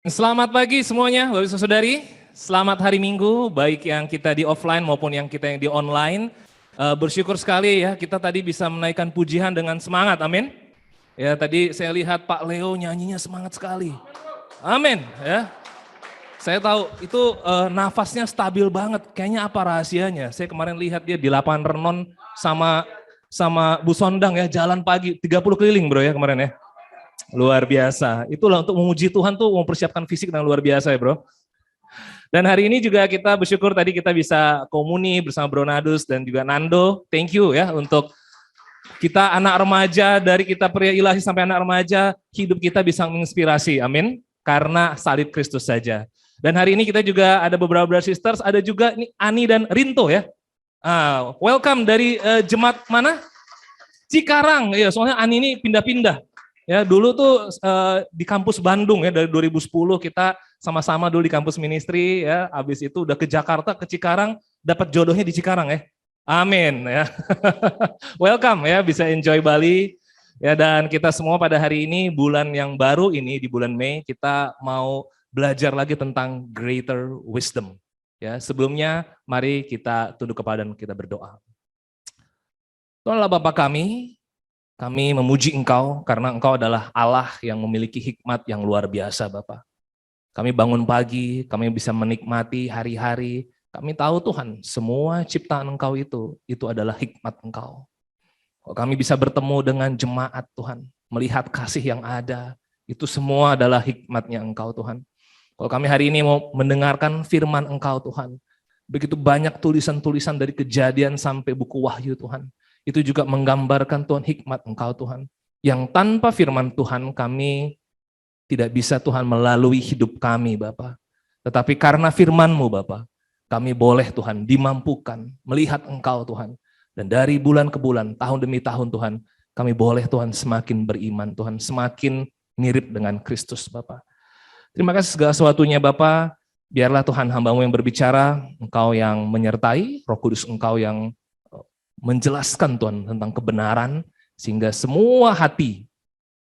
Selamat pagi semuanya, Bapak Ibu Saudari. Selamat hari Minggu, baik yang kita di offline maupun yang kita yang di online. Bersyukur sekali ya, kita tadi bisa menaikkan pujian dengan semangat, amin. Ya, tadi saya lihat Pak Leo nyanyinya semangat sekali. Amin, ya. Saya tahu itu nafasnya stabil banget, kayaknya apa rahasianya. Saya kemarin lihat dia di lapangan renon sama Bu Sondang ya, jalan pagi 30 keliling bro ya kemarin ya. Luar biasa. Itulah untuk memuji Tuhan tuh mempersiapkan fisik dengan luar biasa ya bro. Dan hari ini juga kita bersyukur tadi kita bisa komuni bersama Bro Nadus dan juga Nando. Thank you ya untuk kita anak remaja, dari kita pria ilahi sampai anak remaja, hidup kita bisa menginspirasi, amin. Karena salib Kristus saja. Dan hari ini kita juga ada beberapa brother sisters, ada juga nih Ani dan Rinto ya. Welcome dari jemaat mana? Cikarang, ya soalnya Ani ini pindah-pindah. Ya, dulu tuh di kampus Bandung ya, dari 2010 kita sama-sama dulu di kampus ministry ya, habis itu udah ke Jakarta, ke Cikarang, dapat jodohnya di Cikarang ya. Amin ya. Welcome ya, bisa enjoy Bali. Ya, dan kita semua pada hari ini, bulan yang baru ini di bulan Mei, kita mau belajar lagi tentang greater wisdom. Ya, sebelumnya mari kita tunduk kepada dan kita berdoa. Tuhan Allah Bapa kami memuji Engkau karena Engkau adalah Allah yang memiliki hikmat yang luar biasa Bapa. Kami bangun pagi, kami bisa menikmati hari-hari. Kami tahu Tuhan, semua ciptaan Engkau itu adalah hikmat Engkau. Kami bisa bertemu dengan jemaat Tuhan, melihat kasih yang ada, itu semua adalah hikmatnya Engkau Tuhan. Kalau kami hari ini mau mendengarkan firman Engkau Tuhan, begitu banyak tulisan-tulisan dari Kejadian sampai buku Wahyu Tuhan. Itu juga menggambarkan Tuhan hikmat Engkau Tuhan. Yang tanpa firman Tuhan kami tidak bisa Tuhan melalui hidup kami Bapa. Tetapi karena firman-Mu Bapa, kami boleh Tuhan dimampukan melihat Engkau Tuhan. Dan dari bulan ke bulan, tahun demi tahun Tuhan, kami boleh Tuhan semakin beriman Tuhan, semakin mirip dengan Kristus Bapa. Terima kasih segala sesuatunya Bapa. Biarlah Tuhan hamba-Mu yang berbicara, Engkau yang menyertai, Roh Kudus Engkau yang menjelaskan Tuhan tentang kebenaran, sehingga semua hati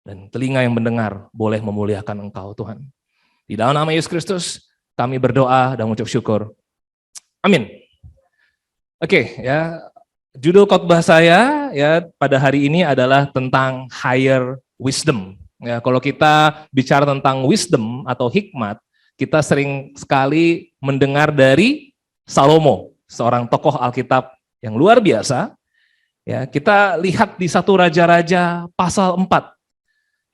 dan telinga yang mendengar boleh memuliakan Engkau Tuhan. Di dalam nama Yesus Kristus kami berdoa dan mengucap syukur. Amin. Oke, ya, judul khotbah saya ya pada hari ini adalah tentang higher wisdom. Ya, kalau kita bicara tentang wisdom atau hikmat, kita sering sekali mendengar dari Salomo, seorang tokoh Alkitab yang luar biasa. Ya, kita lihat di 1 Raja-Raja pasal 4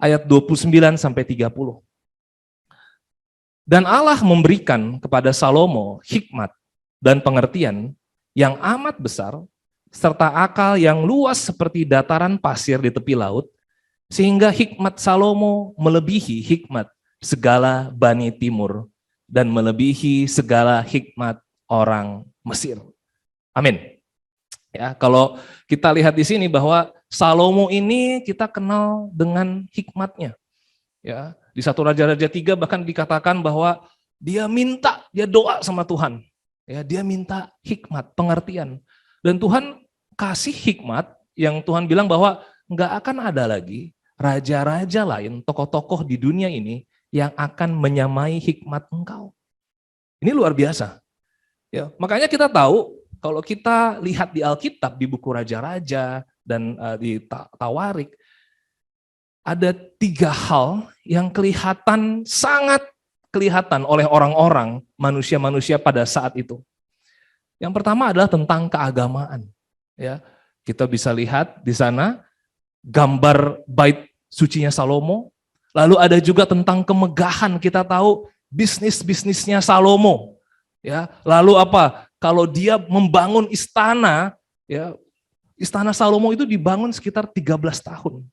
ayat 29 sampai 30. Dan Allah memberikan kepada Salomo hikmat dan pengertian yang amat besar serta akal yang luas seperti dataran pasir di tepi laut, sehingga hikmat Salomo melebihi hikmat segala Bani Timur dan melebihi segala hikmat orang Mesir. Amin. Ya, kalau kita lihat di sini bahwa Salomo ini kita kenal dengan hikmatnya. Ya, di 1 Raja-Raja 3 bahkan dikatakan bahwa dia doa sama Tuhan. Ya, dia minta hikmat, pengertian. Dan Tuhan kasih hikmat yang Tuhan bilang bahwa enggak akan ada lagi raja-raja lain, tokoh-tokoh di dunia ini yang akan menyamai hikmat engkau. Ini luar biasa. Ya, makanya kita tahu kalau kita lihat di Alkitab, di buku Raja-Raja dan di Tawarik, ada 3 hal yang sangat kelihatan oleh orang-orang, manusia-manusia pada saat itu. Yang pertama adalah tentang keagamaan. Ya, kita bisa lihat di sana gambar bait sucinya Salomo. Lalu ada juga tentang kemegahan, kita tahu bisnisnya Salomo. Ya, lalu apa? Kalau dia membangun istana, ya, istana Salomo itu dibangun sekitar 13 tahun.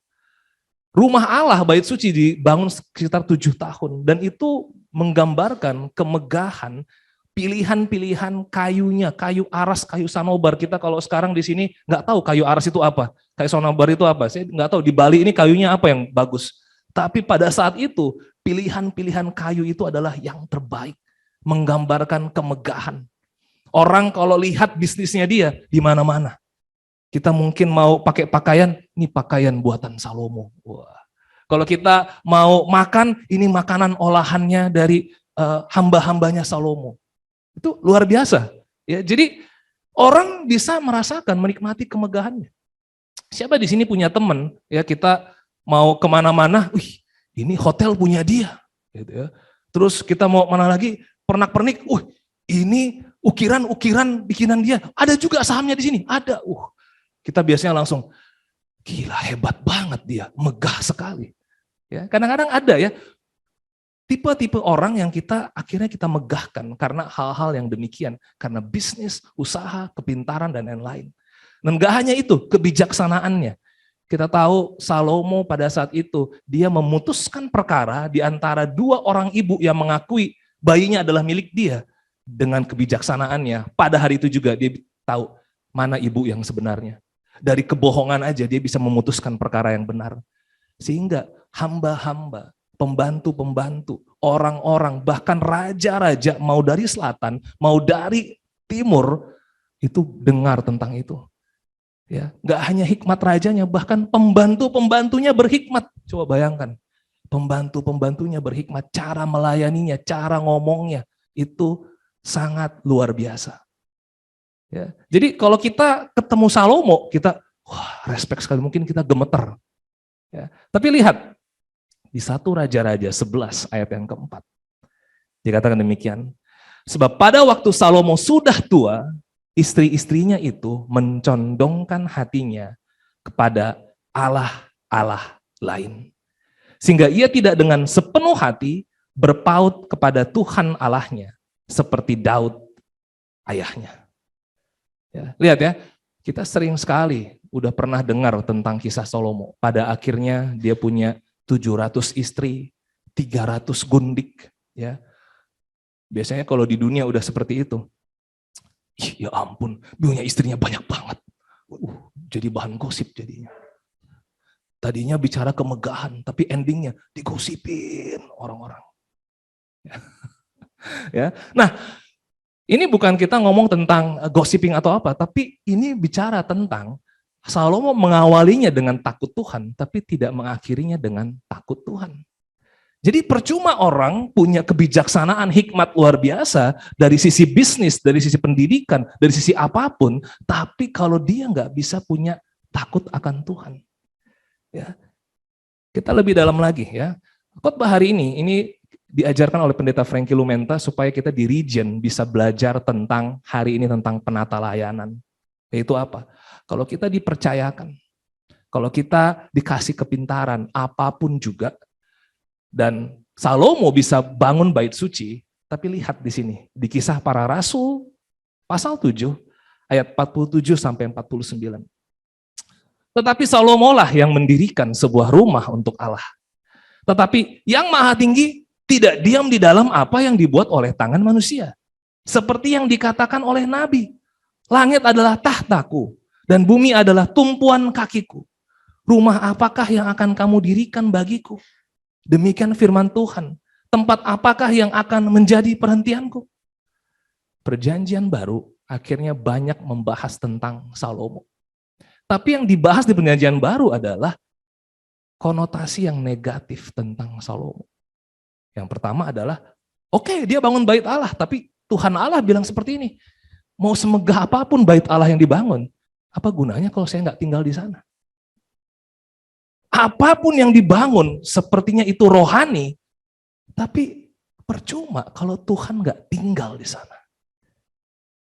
Rumah Allah, bait suci dibangun sekitar 7 tahun. Dan itu menggambarkan kemegahan, pilihan-pilihan kayunya, kayu aras, kayu sanobar. Kita kalau sekarang di sini nggak tahu kayu aras itu apa, kayu sanobar itu apa. Saya nggak tahu di Bali ini kayunya apa yang bagus. Tapi pada saat itu, pilihan-pilihan kayu itu adalah yang terbaik, menggambarkan kemegahan. Orang kalau lihat bisnisnya dia di mana-mana. Kita mungkin mau pakai pakaian, ini pakaian buatan Salomo. Wah, Kalau kita mau makan, ini makanan olahannya dari hamba-hambanya Salomo. Itu luar biasa. Ya, jadi orang bisa merasakan, menikmati kemegahannya. Siapa di sini punya teman, ya kita mau kemana-mana, wih ini hotel punya dia. Gitu ya. Terus kita mau mana lagi, pernak-pernik, ini ukiran-ukiran bikinan dia. Ada juga sahamnya di sini, ada. Kita biasanya langsung, gila hebat banget dia, megah sekali. Ya, kadang-kadang ada ya, tipe-tipe orang yang akhirnya kita megahkan karena hal-hal yang demikian. Karena bisnis, usaha, kepintaran, dan lain-lain. Dan gak hanya itu, kebijaksanaannya. Kita tahu Salomo pada saat itu, dia memutuskan perkara di antara dua orang ibu yang mengakui bayinya adalah milik dia. Dengan kebijaksanaannya, pada hari itu juga dia tahu mana ibu yang sebenarnya. Dari kebohongan aja dia bisa memutuskan perkara yang benar. Sehingga hamba-hamba, pembantu-pembantu, orang-orang, bahkan raja-raja mau dari selatan, mau dari timur, itu dengar tentang itu. Ya, nggak hanya hikmat rajanya, bahkan pembantu-pembantunya berhikmat. Coba bayangkan, pembantu-pembantunya berhikmat, cara melayaninya, cara ngomongnya, itu sangat luar biasa. Ya, jadi kalau kita ketemu Salomo, kita respect sekali, mungkin kita gemeter. Ya, tapi lihat, di 1 Raja-Raja 11 ayat yang keempat, dikatakan demikian, sebab pada waktu Salomo sudah tua, istri-istrinya itu mencondongkan hatinya kepada Allah-Allah lain. Sehingga ia tidak dengan sepenuh hati berpaut kepada Tuhan Allahnya, seperti Daud ayahnya. Ya, lihat ya, kita sering sekali udah pernah dengar tentang kisah Salomo. Pada akhirnya dia punya 700 istri, 300 gundik. Ya. Biasanya kalau di dunia udah seperti itu. Ya ampun, punya istrinya banyak banget. Jadi bahan gosip jadinya. Tadinya bicara kemegahan, tapi endingnya digosipin orang-orang. Ya. Nah, ini bukan kita ngomong tentang gossiping atau apa, tapi ini bicara tentang Salomo mengawalinya dengan takut Tuhan, tapi tidak mengakhirinya dengan takut Tuhan. Jadi percuma orang punya kebijaksanaan, hikmat luar biasa dari sisi bisnis, dari sisi pendidikan, dari sisi apapun, tapi kalau dia nggak bisa punya takut akan Tuhan. Ya. Kita lebih dalam lagi ya. Khotbah hari ini diajarkan oleh Pendeta Frankie Lumenta supaya kita di region bisa belajar tentang hari ini tentang penata layanan. Yaitu apa? Kalau kita dipercayakan, kalau kita dikasih kepintaran, apapun juga, dan Salomo bisa bangun bait suci, tapi lihat di sini, di Kisah Para Rasul, pasal 7, ayat 47 sampai 49. Tetapi Salomo lah yang mendirikan sebuah rumah untuk Allah. Tetapi yang Maha Tinggi tidak diam di dalam apa yang dibuat oleh tangan manusia. Seperti yang dikatakan oleh Nabi, langit adalah tahtaku, dan bumi adalah tumpuan kakiku. Rumah apakah yang akan kamu dirikan bagiku? Demikian firman Tuhan. Tempat apakah yang akan menjadi perhentianku? Perjanjian Baru akhirnya banyak membahas tentang Salomo. Tapi yang dibahas di Perjanjian Baru adalah konotasi yang negatif tentang Salomo. Yang pertama adalah, oke, dia bangun bait Allah, tapi Tuhan Allah bilang seperti ini, mau semegah apapun bait Allah yang dibangun, apa gunanya kalau saya nggak tinggal di sana? Apapun yang dibangun sepertinya itu rohani, tapi percuma kalau Tuhan nggak tinggal di sana.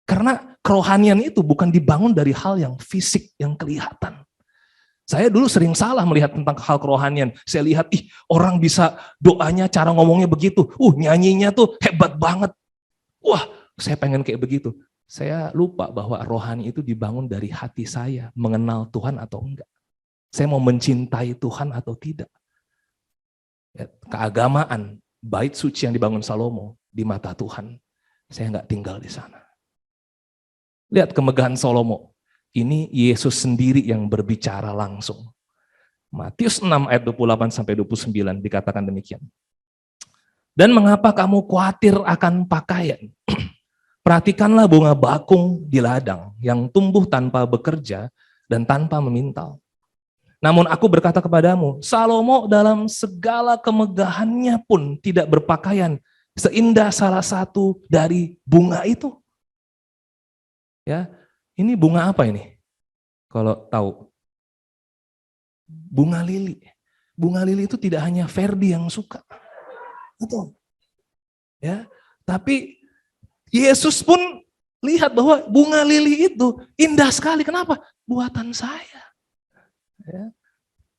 Karena kerohanian itu bukan dibangun dari hal yang fisik, yang kelihatan. Saya dulu sering salah melihat tentang hal kerohanian. Saya lihat, orang bisa doanya, cara ngomongnya begitu. Nyanyinya tuh hebat banget. Wah, saya pengen kayak begitu. Saya lupa bahwa rohani itu dibangun dari hati saya, mengenal Tuhan atau enggak. Saya mau mencintai Tuhan atau tidak. Ya, keagamaan, bait suci yang dibangun Salomo di mata Tuhan, saya nggak tinggal di sana. Lihat kemegahan Salomo. Ini Yesus sendiri yang berbicara langsung. Matius 6 ayat 28 sampai 29 dikatakan demikian. Dan mengapa kamu khawatir akan pakaian? Perhatikanlah bunga bakung di ladang yang tumbuh tanpa bekerja dan tanpa memintal. Namun aku berkata kepadamu, Salomo dalam segala kemegahannya pun tidak berpakaian seindah salah satu dari bunga itu. Ya, ini bunga apa ini? Kalau tahu, bunga lili. Bunga lili itu tidak hanya Ferdi yang suka. Betul. Ya, tapi Yesus pun lihat bahwa bunga lili itu indah sekali. Kenapa? Buatan saya. Ya.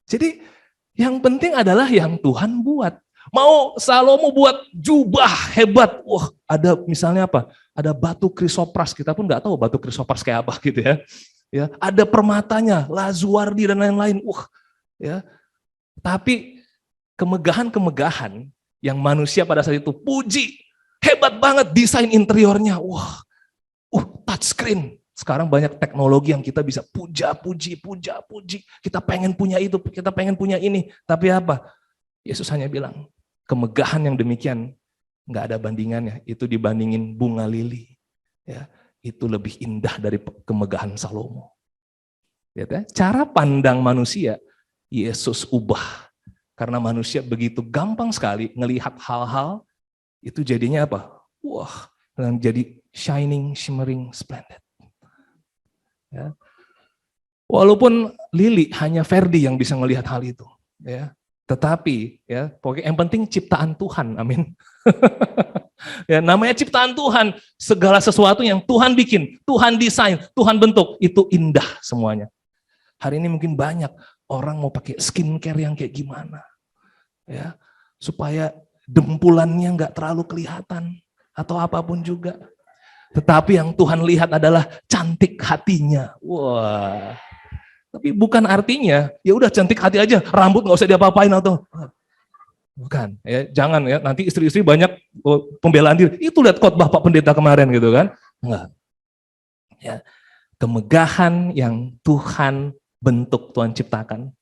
Jadi yang penting adalah yang Tuhan buat. Mau Salomo buat jubah hebat, wah ada misalnya apa? Ada batu krisopras, kita pun nggak tahu batu krisopras kayak apa gitu ya. Ya, ada permatanya, lazuardi dan lain-lain, wah ya. Tapi kemegahan-kemegahan yang manusia pada saat itu puji, hebat banget desain interiornya, wah, touchscreen. Sekarang banyak teknologi yang kita bisa puja-puji. Kita pengen punya itu, kita pengen punya ini. Tapi apa? Yesus hanya bilang, kemegahan yang demikian nggak ada bandingannya. Itu dibandingin bunga lili. Ya, itu lebih indah dari kemegahan Salomo. Lihat ya, cara pandang manusia, Yesus ubah. Karena manusia begitu gampang sekali ngelihat hal-hal, itu jadinya apa? Wah, jadi shining, shimmering, splendid. Ya. Walaupun Lili hanya Ferdi yang bisa melihat hal itu, ya. Tetapi ya, pokoknya yang penting ciptaan Tuhan, amin. Ya, namanya ciptaan Tuhan, segala sesuatu yang Tuhan bikin, Tuhan desain, Tuhan bentuk, itu indah semuanya. Hari ini mungkin banyak orang mau pakai skincare yang kayak gimana, ya, supaya dempulannya nggak terlalu kelihatan atau apapun juga. Tetapi yang Tuhan lihat adalah cantik hatinya. Wah. Tapi bukan artinya, ya udah cantik hati aja, rambut nggak usah diapa-apain atau bukan. Ya, jangan ya, nanti istri-istri banyak pembelaan diri. Itu lihat khotbah Pak Pendeta kemarin gitu kan. Enggak. Ya. Kemegahan yang Tuhan bentuk, Tuhan ciptakan.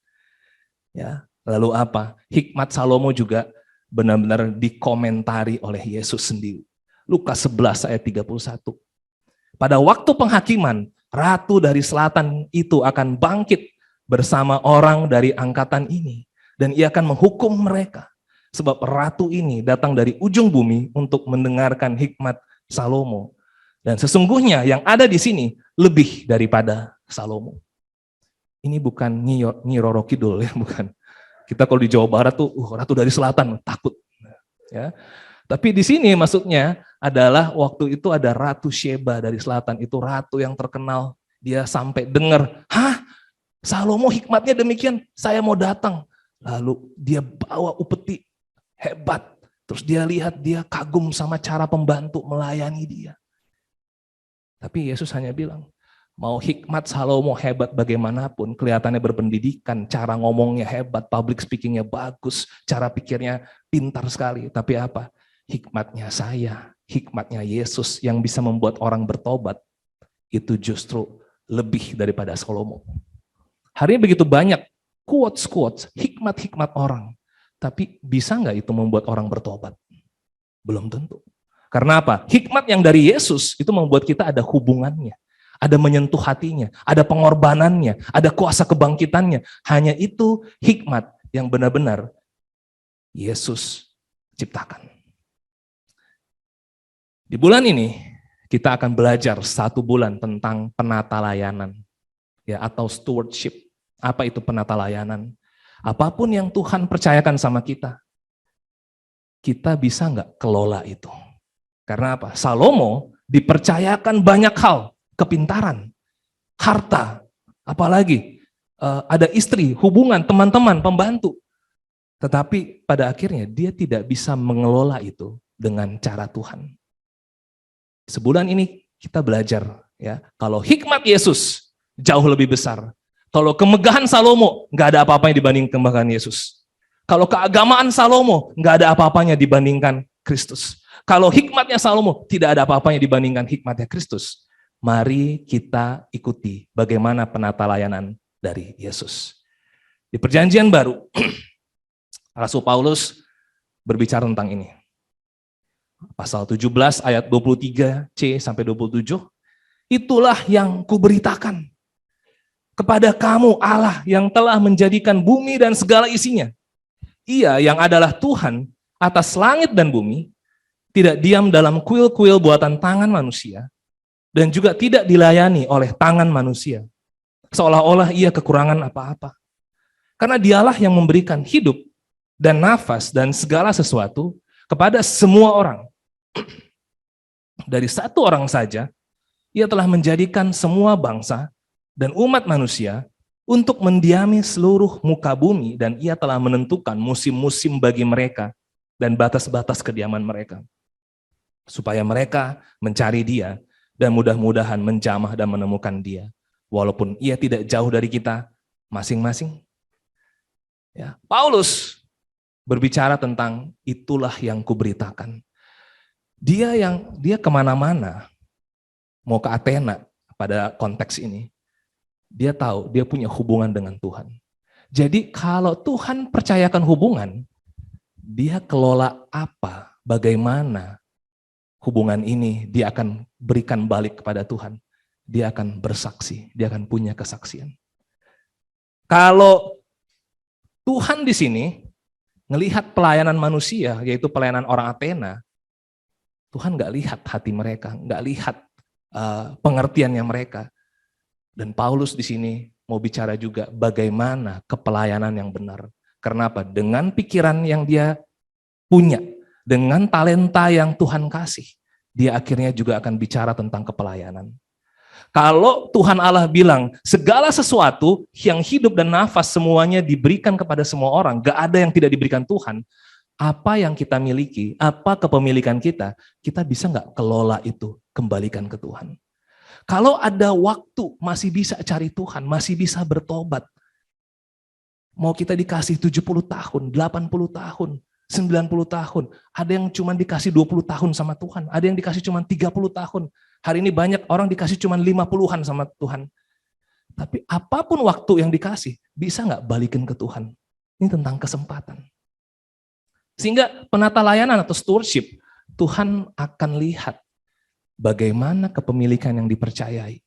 Ya. Lalu apa? Hikmat Salomo juga benar-benar dikomentari oleh Yesus sendiri. Lukas 11 ayat 31. Pada waktu penghakiman, ratu dari selatan itu akan bangkit bersama orang dari angkatan ini. Dan ia akan menghukum mereka. Sebab ratu ini datang dari ujung bumi untuk mendengarkan hikmat Salomo. Dan sesungguhnya yang ada di sini lebih daripada Salomo. Ini bukan Nyi Roro Kidul ya, bukan. Kita kalau di Jawa Barat tuh, ratu dari selatan, takut. Ya. Tapi di sini maksudnya adalah waktu itu ada Ratu Sheba dari selatan, itu ratu yang terkenal. Dia sampai dengar, hah, Salomo hikmatnya demikian, saya mau datang. Lalu dia bawa upeti hebat, terus dia lihat, dia kagum sama cara pembantu melayani dia. Tapi Yesus hanya bilang, mau hikmat Salomo hebat bagaimanapun, kelihatannya berpendidikan, cara ngomongnya hebat, public speakingnya bagus, cara pikirnya pintar sekali, tapi apa? Hikmatnya saya, hikmatnya Yesus yang bisa membuat orang bertobat, itu justru lebih daripada Salomo. Hari ini begitu banyak quotes-quotes, hikmat-hikmat orang, tapi bisa nggak itu membuat orang bertobat? Belum tentu. Karena apa? Hikmat yang dari Yesus itu membuat kita ada hubungannya, ada menyentuh hatinya, ada pengorbanannya, ada kuasa kebangkitannya. Hanya itu hikmat yang benar-benar Yesus ciptakan. Di bulan ini kita akan belajar 1 bulan tentang penata layanan, ya, atau stewardship. Apa itu penata layanan? Apapun yang Tuhan percayakan sama kita bisa nggak kelola itu? Karena apa? Salomo dipercayakan banyak hal, kepintaran, harta, apalagi ada istri, hubungan, teman-teman, pembantu. Tetapi pada akhirnya dia tidak bisa mengelola itu dengan cara Tuhan. Sebulan ini kita belajar, ya, kalau hikmat Yesus jauh lebih besar. Kalau kemegahan Salomo nggak ada apa-apanya dibanding kemegahan Yesus. Kalau keagamaan Salomo nggak ada apa-apanya dibandingkan Kristus. Kalau hikmatnya Salomo tidak ada apa-apanya dibandingkan hikmatnya Kristus. Mari kita ikuti bagaimana penata layanan dari Yesus. Di Perjanjian Baru, Rasul Paulus berbicara tentang ini. Pasal 17 ayat 23C sampai 27, itulah yang kuberitakan kepada kamu Allah yang telah menjadikan bumi dan segala isinya. Ia yang adalah Tuhan atas langit dan bumi, tidak diam dalam kuil-kuil buatan tangan manusia, dan juga tidak dilayani oleh tangan manusia, seolah-olah ia kekurangan apa-apa. Karena dialah yang memberikan hidup dan nafas dan segala sesuatu kepada semua orang. Dari satu orang saja, ia telah menjadikan semua bangsa dan umat manusia untuk mendiami seluruh muka bumi, dan ia telah menentukan musim-musim bagi mereka dan batas-batas kediaman mereka, supaya mereka mencari Dia dan mudah-mudahan menjamah dan menemukan Dia, walaupun Ia tidak jauh dari kita masing-masing. Ya, Paulus berbicara tentang itulah yang kuberitakan. Dia kemana-mana, mau ke Athena pada konteks ini, dia tahu dia punya hubungan dengan Tuhan. Jadi kalau Tuhan percayakan hubungan, dia kelola apa, bagaimana hubungan ini dia akan berikan balik kepada Tuhan. Dia akan bersaksi, dia akan punya kesaksian. Kalau Tuhan di sini ngelihat pelayanan manusia, yaitu pelayanan orang Athena, Tuhan nggak lihat hati mereka, nggak lihat pengertiannya mereka. Dan Paulus di sini mau bicara juga bagaimana kepelayanan yang benar. Kenapa? Dengan pikiran yang dia punya, dengan talenta yang Tuhan kasih, dia akhirnya juga akan bicara tentang kepelayanan. Kalau Tuhan Allah bilang segala sesuatu yang hidup dan nafas semuanya diberikan kepada semua orang, gak ada yang tidak diberikan Tuhan, apa yang kita miliki, apa kepemilikan kita bisa nggak kelola itu, kembalikan ke Tuhan. Kalau ada waktu, masih bisa cari Tuhan, masih bisa bertobat. Mau kita dikasih 70 tahun, 80 tahun, 90 tahun. Ada yang cuma dikasih 20 tahun sama Tuhan, ada yang dikasih cuma 30 tahun. Hari ini banyak orang dikasih cuma 50-an sama Tuhan. Tapi apapun waktu yang dikasih, bisa nggak balikin ke Tuhan? Ini tentang kesempatan. Sehingga penata layanan atau stewardship, Tuhan akan lihat bagaimana kepemilikan yang dipercayai.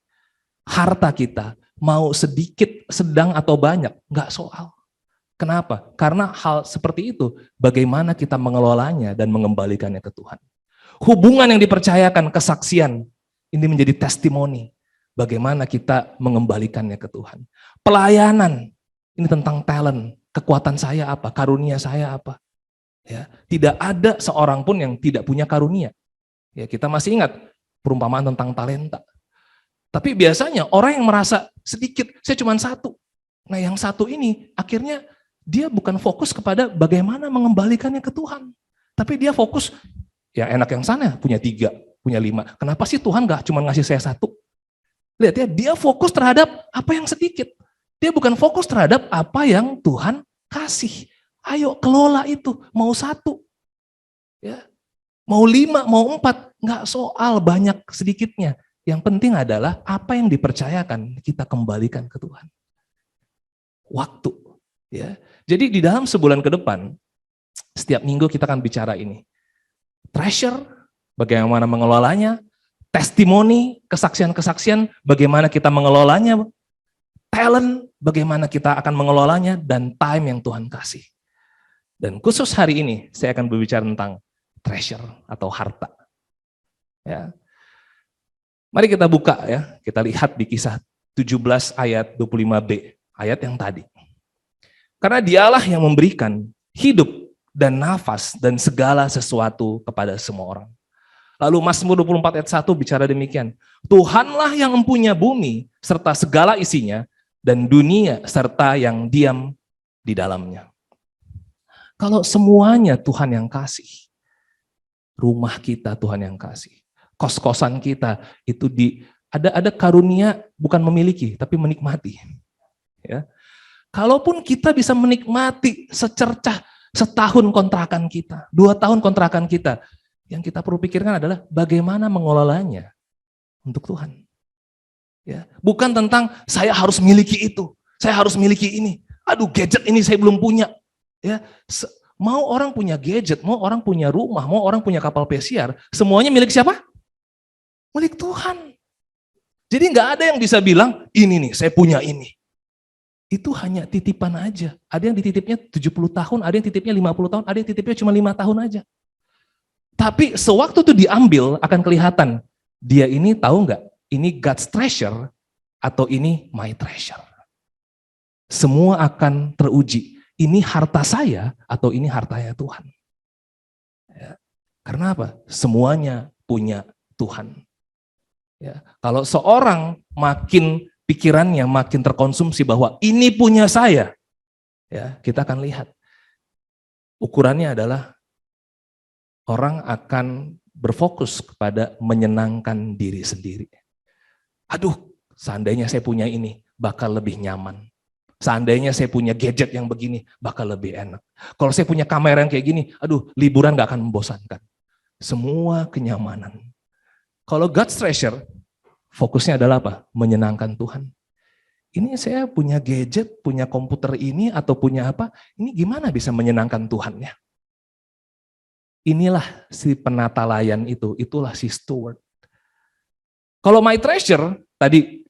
Harta kita, mau sedikit, sedang atau banyak, nggak soal. Kenapa? Karena hal seperti itu, bagaimana kita mengelolanya dan mengembalikannya ke Tuhan. Hubungan yang dipercayakan, kesaksian, ini menjadi testimoni. Bagaimana kita mengembalikannya ke Tuhan. Pelayanan, ini tentang talent, kekuatan saya apa, karunia saya apa. Ya, tidak ada seorang pun yang tidak punya karunia. Ya, kita masih ingat perumpamaan tentang talenta. Tapi biasanya orang yang merasa sedikit, saya cuma satu. Nah yang satu ini akhirnya dia bukan fokus kepada bagaimana mengembalikannya ke Tuhan. Tapi dia fokus, ya enak yang sana punya 3, punya 5. Kenapa sih Tuhan gak cuma ngasih saya 1? Lihat ya, dia fokus terhadap apa yang sedikit. Dia bukan fokus terhadap apa yang Tuhan kasih. Ayo kelola itu, mau 1, ya, mau 5, mau 4, nggak soal banyak sedikitnya. Yang penting adalah apa yang dipercayakan kita kembalikan ke Tuhan. Waktu, ya. Jadi di dalam sebulan ke depan, setiap minggu kita akan bicara ini. Treasure, bagaimana mengelolanya, testimoni, kesaksian-kesaksian, bagaimana kita mengelolanya, talent, bagaimana kita akan mengelolanya, dan time yang Tuhan kasih. Dan khusus hari ini saya akan berbicara tentang treasure atau harta. Ya. Mari kita buka ya, kita lihat di Kisah 17 ayat 25b, ayat yang tadi. Karena dialah yang memberikan hidup dan nafas dan segala sesuatu kepada semua orang. Lalu Mazmur 24 ayat 1 bicara demikian. Tuhanlah yang mempunyai bumi serta segala isinya dan dunia serta yang diam di dalamnya. Kalau semuanya Tuhan yang kasih, rumah kita Tuhan yang kasih, kos-kosan kita itu ada karunia bukan memiliki tapi menikmati. Ya. Kalaupun kita bisa menikmati secercah setahun kontrakan kita, 2 tahun kontrakan kita, yang kita perlu pikirkan adalah bagaimana mengelolanya untuk Tuhan. Ya, bukan tentang saya harus miliki itu, saya harus miliki ini. Aduh, gadget ini saya belum punya. Ya, mau orang punya gadget, mau orang punya rumah, mau orang punya kapal pesiar, semuanya milik siapa? Milik Tuhan. Jadi nggak ada yang bisa bilang, ini nih, saya punya ini. itu hanya titipan aja. Ada yang dititipnya 70 tahun, ada yang titipnya 50 tahun, ada yang titipnya cuma 5 tahun aja. Tapi sewaktu itu diambil akan kelihatan, dia ini tahu nggak, ini God's treasure atau ini my treasure. Semua akan teruji, ini harta saya atau ini hartanya Tuhan. Ya. Karena apa? Semuanya punya Tuhan. Ya. Kalau seorang makin pikirannya makin terkonsumsi bahwa ini punya saya, ya kita akan lihat ukurannya adalah orang akan berfokus kepada menyenangkan diri sendiri. Aduh, seandainya saya punya ini, bakal lebih nyaman. Seandainya saya punya gadget yang begini, bakal lebih enak. Kalau saya punya kamera yang kayak gini, aduh, liburan gak akan membosankan. Semua kenyamanan. Kalau God's treasure, fokusnya adalah apa? Menyenangkan Tuhan. Ini saya punya gadget, punya komputer ini, atau punya apa, ini gimana bisa menyenangkan Tuhan ya? Inilah si penata layan itu, itulah si steward. Kalau my treasure, tadi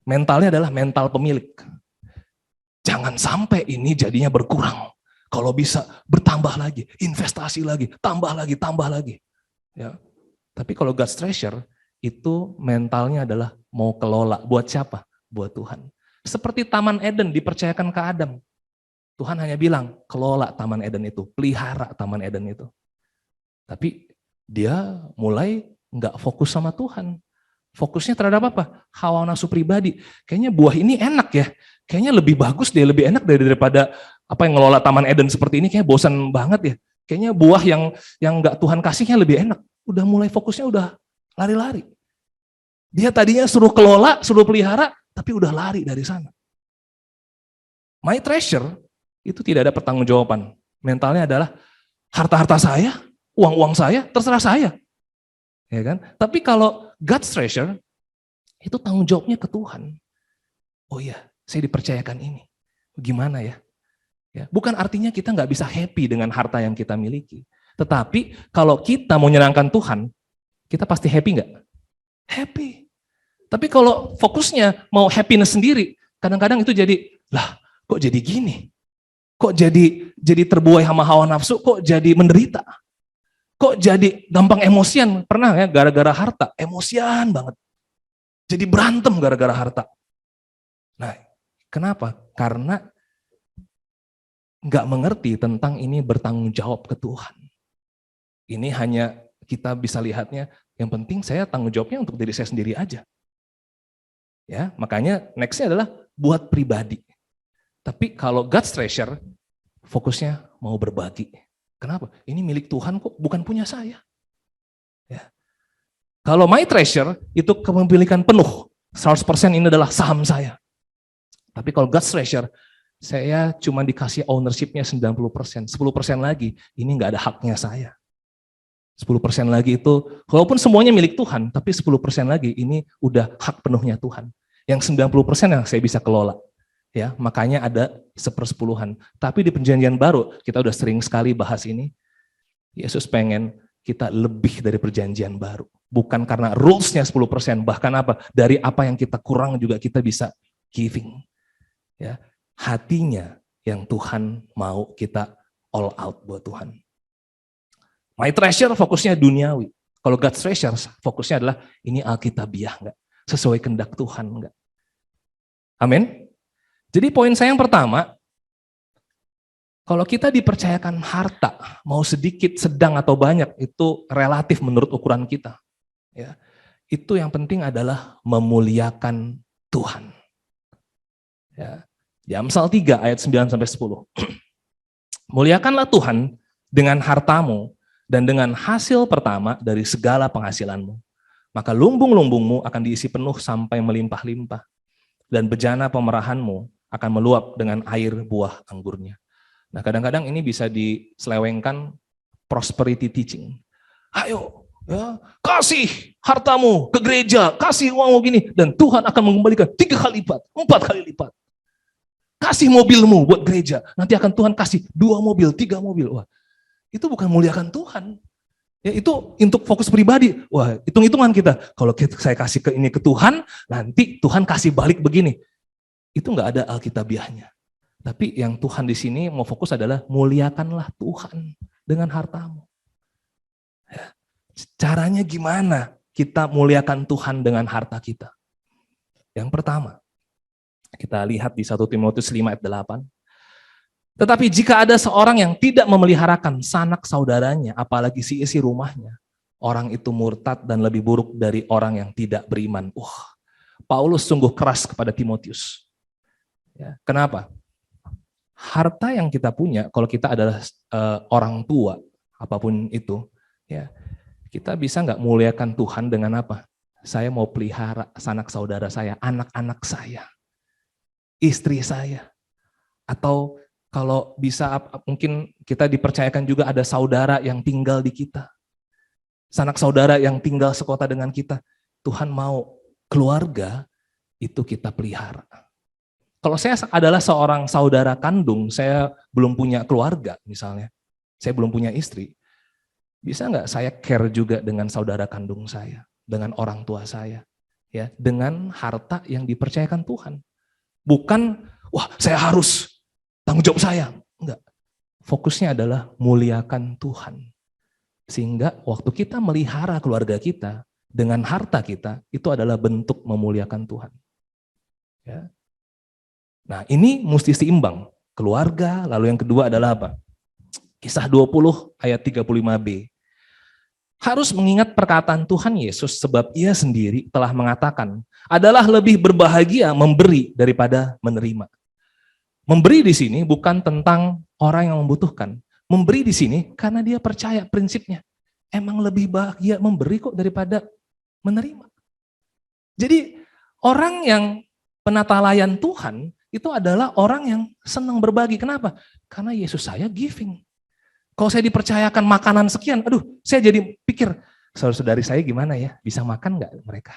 mentalnya adalah mental pemilik. Jangan sampai ini jadinya berkurang. Kalau bisa bertambah lagi, investasi lagi, tambah lagi. Ya. Tapi kalau God's treasure, itu mentalnya adalah mau kelola. Buat siapa? Buat Tuhan. Seperti Taman Eden dipercayakan ke Adam. Tuhan hanya bilang, kelola Taman Eden itu, pelihara Taman Eden itu. Tapi dia mulai nggak fokus sama Tuhan. Fokusnya terhadap apa? Hawa nafsu pribadi. Kayaknya buah ini enak ya. Kayaknya lebih bagus deh, lebih enak daripada apa yang ngelola Taman Eden seperti ini. Kayaknya bosan banget ya. Kayaknya buah yang nggak Tuhan kasihnya lebih enak. Udah mulai fokusnya udah lari-lari. Dia tadinya suruh kelola, suruh pelihara, tapi udah lari dari sana. My treasure itu tidak ada pertanggungjawaban. Mentalnya adalah harta-harta saya, uang-uang saya, terserah saya. Ya kan? Tapi kalau God's treasure, itu tanggung jawabnya ke Tuhan. Oh iya, saya dipercayakan ini. Gimana ya? Bukan artinya kita nggak bisa happy dengan harta yang kita miliki. Tetapi kalau kita mau menyenangkan Tuhan, kita pasti happy nggak? Happy. Tapi kalau fokusnya mau happiness sendiri, kadang-kadang itu jadi, lah kok jadi gini? Kok jadi terbuai sama hawa nafsu, kok jadi menderita? Kok jadi gampang emosian? Pernah ya gara-gara harta, emosian banget. Jadi berantem gara-gara harta. Nah, kenapa? Karena nggak mengerti tentang ini bertanggung jawab ke Tuhan. Ini hanya kita bisa lihatnya, yang penting saya tanggung jawabnya untuk diri saya sendiri aja. Ya, makanya nextnya adalah buat pribadi. Tapi kalau God's treasure, fokusnya mau berbagi. Kenapa? Ini milik Tuhan kok, bukan punya saya. Ya. Kalau my treasure, itu kepemilikan penuh. 100% ini adalah saham saya. Tapi kalau God's treasure, saya cuma dikasih ownership-nya 90%. 10% lagi, ini nggak ada haknya saya. 10% lagi itu, walaupun semuanya milik Tuhan, tapi 10% lagi ini udah hak penuhnya Tuhan. Yang 90% yang saya bisa kelola. Ya, makanya ada 1/10. Tapi di perjanjian baru, kita udah sering sekali bahas ini. Yesus pengen kita lebih dari perjanjian baru. Bukan karena rules-nya 10%, bahkan apa? Dari apa yang kita kurang juga kita bisa giving. Ya, hatinya yang Tuhan mau kita all out buat Tuhan. My treasure fokusnya duniawi. Kalau God's treasure fokusnya adalah ini alkitabiah enggak? Sesuai kehendak Tuhan enggak? Amin. Jadi poin saya yang pertama, kalau kita dipercayakan harta, mau sedikit, sedang atau banyak, itu relatif menurut ukuran kita. Ya, itu yang penting adalah memuliakan Tuhan. Ya, di Amsal 3 ayat 9-10. Muliakanlah Tuhan dengan hartamu dan dengan hasil pertama dari segala penghasilanmu. Maka lumbung-lumbungmu akan diisi penuh sampai melimpah-limpah. Dan bejana pemerahanmu akan meluap dengan air buah anggurnya. Nah, kadang-kadang ini bisa diselewengkan prosperity teaching. Ayo, ya, kasih hartamu ke gereja, kasih uangmu gini, dan Tuhan akan mengembalikan 3 kali lipat, 4 kali lipat. Kasih mobilmu buat gereja, nanti akan Tuhan kasih 2 mobil, 3 mobil. Wah, itu bukan muliakan Tuhan. Ya, itu untuk fokus pribadi. Wah, hitung-hitungan kita. Kalau saya kasih ke ini ke Tuhan, nanti Tuhan kasih balik begini. Itu nggak ada alkitabiahnya. Tapi yang Tuhan di sini mau fokus adalah muliakanlah Tuhan dengan hartamu. Ya. Caranya gimana kita muliakan Tuhan dengan harta kita? Yang pertama, kita lihat di 1 Timotius 5 ayat 8. Tetapi jika ada seorang yang tidak memeliharakan sanak saudaranya, apalagi si isi rumahnya, orang itu murtad dan lebih buruk dari orang yang tidak beriman. Paulus sungguh keras kepada Timotius. Ya, kenapa? Harta yang kita punya, kalau kita adalah orang tua, apapun itu, ya kita bisa nggak muliakan Tuhan dengan apa? Saya mau pelihara sanak saudara saya, anak-anak saya, istri saya, atau kalau bisa mungkin kita dipercayakan juga ada saudara yang tinggal di kita, sanak saudara yang tinggal sekota dengan kita. Tuhan mau keluarga itu kita pelihara. Kalau saya adalah seorang saudara kandung, saya belum punya keluarga misalnya, saya belum punya istri, bisa nggak saya care juga dengan saudara kandung saya, dengan orang tua saya, ya, dengan harta yang dipercayakan Tuhan. Bukan, wah saya harus tanggung jawab saya, enggak. Fokusnya adalah muliakan Tuhan. Sehingga waktu kita melihara keluarga kita dengan harta kita, itu adalah bentuk memuliakan Tuhan. Ya. Nah ini mesti seimbang, keluarga, lalu yang kedua adalah apa? Kisah 20 ayat 35b. Harus mengingat perkataan Tuhan Yesus sebab ia sendiri telah mengatakan, adalah lebih berbahagia memberi daripada menerima. Memberi di sini bukan tentang orang yang membutuhkan. Memberi di sini karena dia percaya prinsipnya. Emang lebih bahagia memberi kok daripada menerima. Jadi orang yang penata layan Tuhan, itu adalah orang yang senang berbagi. Kenapa? Karena Yesus saya giving. Kalau saya dipercayakan makanan sekian, aduh, saya jadi pikir, saudara-saudari saya gimana ya? Bisa makan nggak mereka?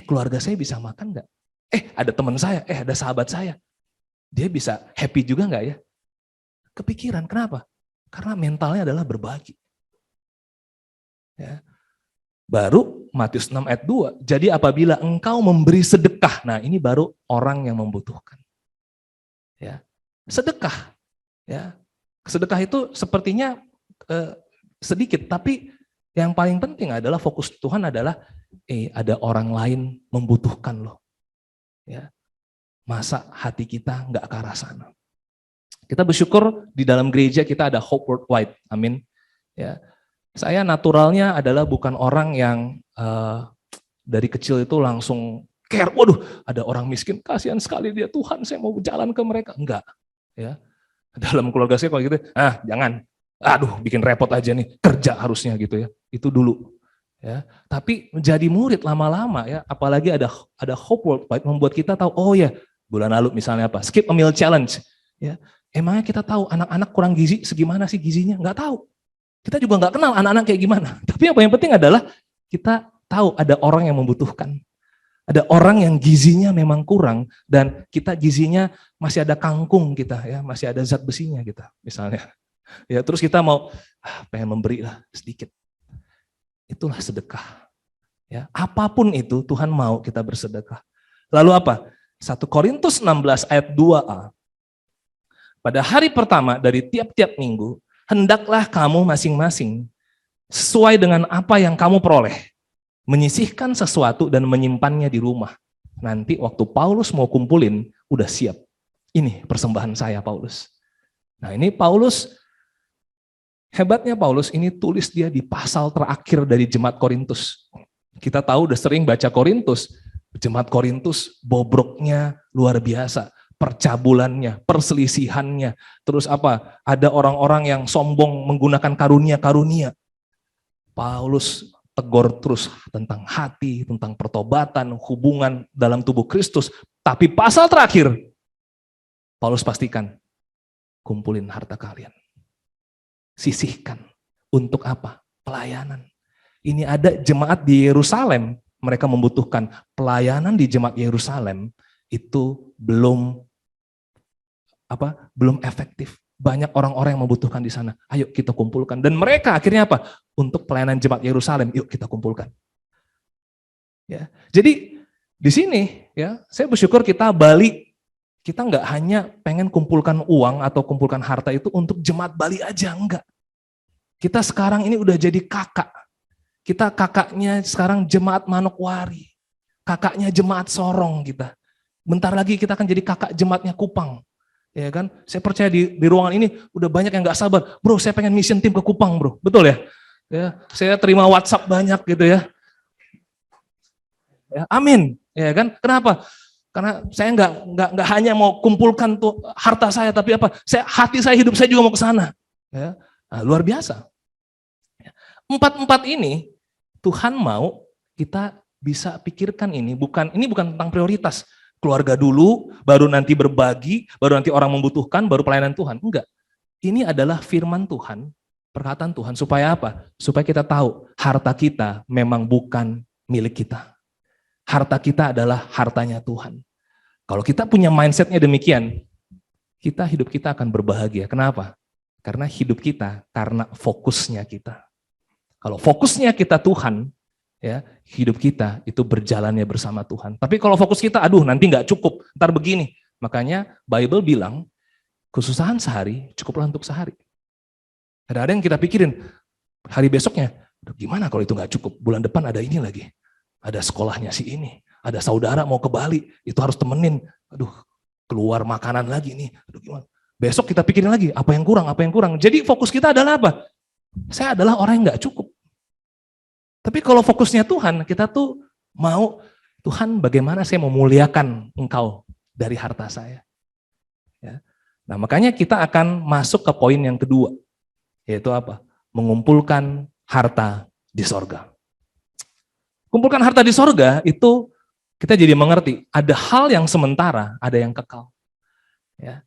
Keluarga saya bisa makan nggak? Ada teman saya, ada sahabat saya. Dia bisa happy juga nggak ya? Kepikiran, kenapa? Karena mentalnya adalah berbagi. Ya. Baru Matius 6 ayat 2, jadi apabila engkau memberi sedekah, nah ini baru orang yang membutuhkan. Ya. Sedekah. Ya. Sedekah itu sepertinya sedikit, tapi yang paling penting adalah fokus Tuhan adalah ada orang lain membutuhkan loh. Ya. Masa hati kita nggak ke arah sana. Kita bersyukur di dalam gereja kita ada Hope Worldwide, amin. Ya. Saya naturalnya adalah bukan orang yang dari kecil itu langsung care, waduh ada orang miskin, kasihan sekali dia, Tuhan saya mau jalan ke mereka. Enggak. Ya. Dalam keluarga saya kalau gitu, jangan, aduh bikin repot aja nih, kerja harusnya gitu ya, itu dulu. Ya. Tapi menjadi murid lama-lama ya, apalagi ada Hope Worldwide membuat kita tahu, oh ya bulan lalu misalnya apa, skip a meal challenge. Ya. Emangnya kita tahu anak-anak kurang gizi, segimana sih gizinya? Enggak tahu. Kita juga nggak kenal anak-anak kayak gimana. Tapi apa yang penting adalah kita tahu ada orang yang membutuhkan. Ada orang yang gizinya memang kurang dan kita gizinya masih ada kangkung kita ya, masih ada zat besinya kita misalnya. Ya terus kita mau pengen memberi lah sedikit. Itulah sedekah. Ya, apapun itu Tuhan mau kita bersedekah. Lalu apa? 1 Korintus 16 ayat 2a. Pada hari pertama dari tiap-tiap minggu hendaklah kamu masing-masing sesuai dengan apa yang kamu peroleh, menyisihkan sesuatu dan menyimpannya di rumah. Nanti waktu Paulus mau kumpulin, udah siap. Ini persembahan saya Paulus. Nah ini Paulus, hebatnya Paulus ini tulis dia di pasal terakhir dari Jemaat Korintus. Kita tahu udah sering baca Korintus, Jemaat Korintus bobroknya luar biasa. Percabulannya, perselisihannya, terus apa? Ada orang-orang yang sombong menggunakan karunia-karunia. Paulus tegur terus tentang hati, tentang pertobatan, hubungan dalam tubuh Kristus. Tapi pasal terakhir, Paulus pastikan, kumpulin harta kalian. Sisihkan. Untuk apa? Pelayanan. Ini ada jemaat di Yerusalem, mereka membutuhkan pelayanan di jemaat Yerusalem, itu belum efektif. Banyak orang-orang yang membutuhkan di sana. Ayo kita kumpulkan. Dan mereka akhirnya apa? Untuk pelayanan jemaat Yerusalem, yuk kita kumpulkan. Ya. Jadi di sini ya, saya bersyukur kita balik Kita nggak hanya pengen kumpulkan uang atau kumpulkan harta itu untuk jemaat Bali aja, enggak. Kita sekarang ini udah jadi kakak. Kita kakaknya sekarang jemaat Manokwari. Kakaknya jemaat Sorong kita. Bentar lagi kita akan jadi kakak jemaatnya Kupang. Ya kan? Saya percaya di ruangan ini udah banyak yang nggak sabar. Bro, saya pengen mission tim ke Kupang, bro. Betul ya? Ya, saya terima WhatsApp banyak gitu ya. Ya, amin. Ya kan? Kenapa? Karena saya nggak hanya mau kumpulkan tuh harta saya, tapi apa? Hati saya, hidup saya juga mau ke sana. Ya, nah, luar biasa. Empat ini Tuhan mau kita bisa pikirkan ini bukan tentang prioritas. Keluarga dulu, baru nanti berbagi, baru nanti orang membutuhkan, baru pelayanan Tuhan. Enggak. Ini adalah firman Tuhan, perkataan Tuhan. Supaya apa? Supaya kita tahu harta kita memang bukan milik kita. Harta kita adalah hartanya Tuhan. Kalau kita punya mindsetnya demikian, hidup kita akan berbahagia. Kenapa? Karena hidup kita, karena fokusnya kita. Kalau fokusnya kita Tuhan, ya hidup kita itu berjalannya bersama Tuhan. Tapi kalau fokus kita, aduh nanti nggak cukup, ntar begini. Makanya Bible bilang, kesusahan sehari cukuplah untuk sehari. Ada yang kita pikirin, hari besoknya, gimana kalau itu nggak cukup? Bulan depan ada ini lagi. Ada sekolahnya si ini, ada saudara mau ke Bali, itu harus temenin. Aduh, keluar makanan lagi nih. Aduh gimana? Besok kita pikirin lagi, apa yang kurang. Jadi fokus kita adalah apa? Saya adalah orang yang nggak cukup. Tapi kalau fokusnya Tuhan, kita tuh mau, Tuhan bagaimana saya memuliakan Engkau dari harta saya. Ya. Nah makanya kita akan masuk ke poin yang kedua, yaitu apa? Mengumpulkan harta di sorga. Kumpulkan harta di sorga itu kita jadi mengerti, ada hal yang sementara, ada yang kekal. Ya.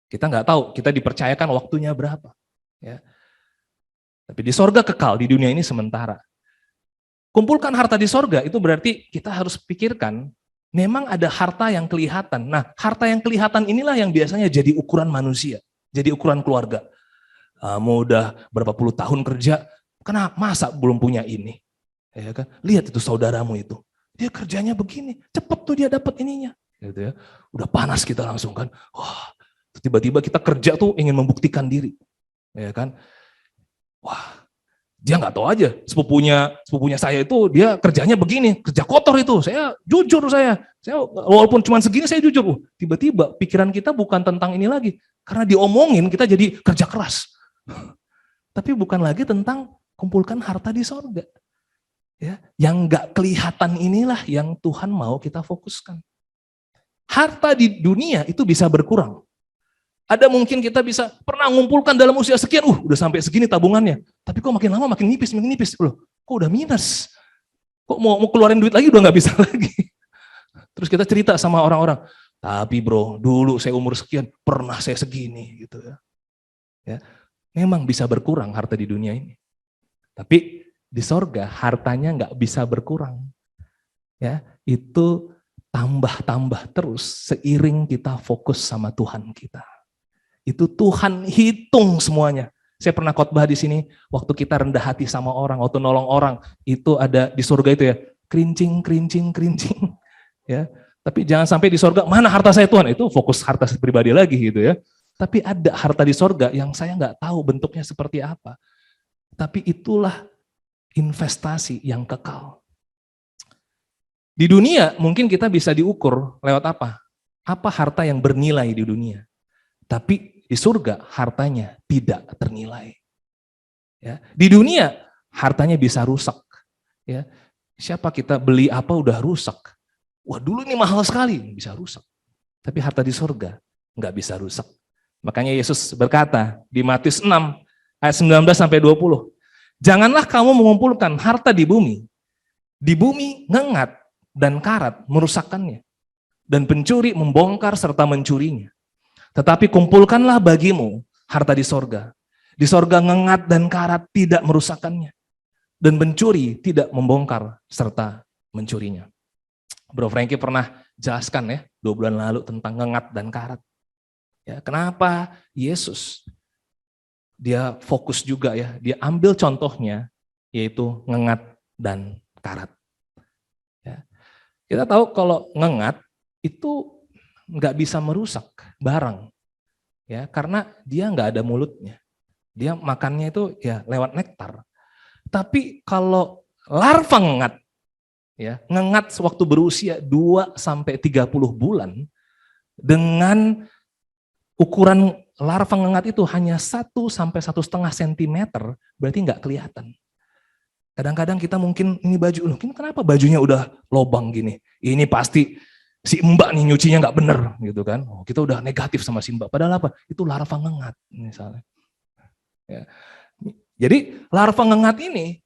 Kita nggak tahu, kita dipercayakan waktunya berapa. Ya. Tapi di sorga kekal, di dunia ini sementara. Kumpulkan harta di sorga itu berarti kita harus pikirkan, memang ada harta yang kelihatan. Nah, harta yang kelihatan inilah yang biasanya jadi ukuran manusia, jadi ukuran keluarga. Mau udah berapa puluh tahun kerja, kenapa masa belum punya ini? Ya kan? Lihat itu saudaramu itu, dia kerjanya begini, cepet tuh dia dapat ininya. Gitu ya. Udah panas kita langsung kan, wah, tiba-tiba kita kerja tuh ingin membuktikan diri. Ya kan? Wah, dia nggak tahu aja sepupunya saya itu dia kerjanya begini, kerja kotor itu. Saya jujur saya walaupun cuma segini saya jujur. Tiba-tiba pikiran kita bukan tentang ini lagi, karena diomongin kita jadi kerja keras. Tapi bukan lagi tentang kumpulkan harta di sorga. Ya, yang nggak kelihatan inilah yang Tuhan mau kita fokuskan. Harta di dunia itu bisa berkurang. Ada mungkin kita bisa pernah mengumpulkan dalam usia sekian, udah sampai segini tabungannya. Tapi kok makin lama makin nipis. Loh, kok udah minus? Kok mau keluarin duit lagi udah nggak bisa lagi. Terus kita cerita sama orang-orang, tapi bro, dulu saya umur sekian, pernah saya segini gitu ya. Ya, memang bisa berkurang harta di dunia ini. Tapi di sorga hartanya nggak bisa berkurang. Ya, itu tambah terus seiring kita fokus sama Tuhan kita. Itu Tuhan hitung semuanya. Saya pernah khotbah di sini, waktu kita rendah hati sama orang, waktu nolong orang, itu ada di surga itu ya, kerincing. Ya, tapi jangan sampai di surga, mana harta saya Tuhan? Itu fokus harta pribadi lagi gitu ya. Tapi ada harta di surga yang saya nggak tahu bentuknya seperti apa. Tapi itulah investasi yang kekal. Di dunia mungkin kita bisa diukur lewat apa? Apa harta yang bernilai di dunia? Tapi di surga hartanya tidak ternilai. Ya, di dunia hartanya bisa rusak. Ya, siapa kita beli apa udah rusak. Wah dulu ini mahal sekali, bisa rusak. Tapi harta di surga nggak bisa rusak. Makanya Yesus berkata di Matius 6 ayat 19 sampai 20. Janganlah kamu mengumpulkan harta di bumi. Di bumi ngengat dan karat merusakkannya. Dan pencuri membongkar serta mencurinya. Tetapi kumpulkanlah bagimu harta di sorga. Di sorga ngengat dan karat tidak merusakkannya. Dan pencuri tidak membongkar serta mencurinya. Bro Frankie pernah jelaskan ya 2 bulan lalu tentang ngengat dan karat. Ya, kenapa Yesus dia fokus juga ya, dia ambil contohnya yaitu ngengat dan karat. Ya. Kita tahu kalau ngengat itu nggak bisa merusak barang, ya, karena dia nggak ada mulutnya. Dia makannya itu ya lewat nektar. Tapi kalau larva ngengat, ya, ngengat waktu berusia 2 sampai 30 bulan dengan ukuran larva ngengat itu hanya 1 sampai 1,5 cm, berarti nggak kelihatan. Kadang-kadang kita mungkin ini baju, kenapa bajunya udah lobang gini? Ini pasti si Mbak nih nyucinya nggak bener gitu kan. Oh, kita udah negatif sama si Mbak. Padahal apa? Itu larva ngengat misalnya. Ya. Jadi larva ngengat ini